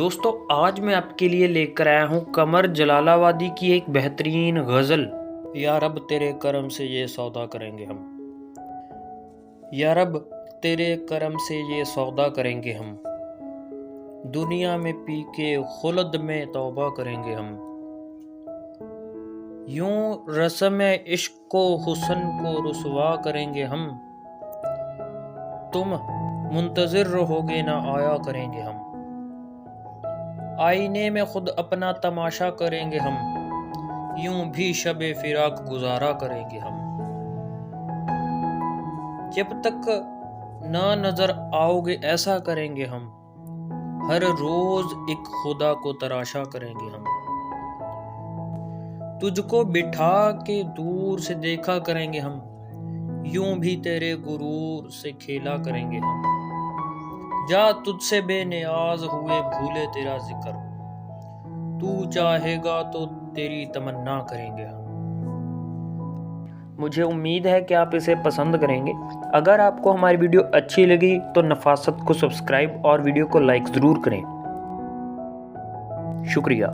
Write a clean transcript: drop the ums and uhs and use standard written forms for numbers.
दोस्तों आज मैं आपके लिए लेकर आया हूँ कमर जलालाबादी की एक बेहतरीन गज़ल। या रब तेरे करम से ये सौदा करेंगे हम, या रब तेरे करम से ये सौदा करेंगे हम, दुनिया में पी के खुल्द में तौबा करेंगे हम। यूं रस्म इश्क को हुस्न को रुसवा करेंगे हम, तुम मुंतज़िर रहोगे ना आया करेंगे हम। आईने में खुद अपना तमाशा करेंगे हम, यूं भी शबे फिराक गुजारा करेंगे हम। जब तक ना नजर आओगे ऐसा करेंगे हम, हर रोज एक खुदा को तराशा करेंगे हम। तुझको बिठा के दूर से देखा करेंगे हम, यूं भी तेरे गुरूर से खेला करेंगे हम। जा तुझसे बेनियाज हुए भूले तेरा जिक्र, तू चाहेगा तो तेरी तमन्ना करेंगे हम। मुझे उम्मीद है कि आप इसे पसंद करेंगे। अगर आपको हमारी वीडियो अच्छी लगी तो नफासत को सब्सक्राइब और वीडियो को लाइक ज़रूर करें। शुक्रिया।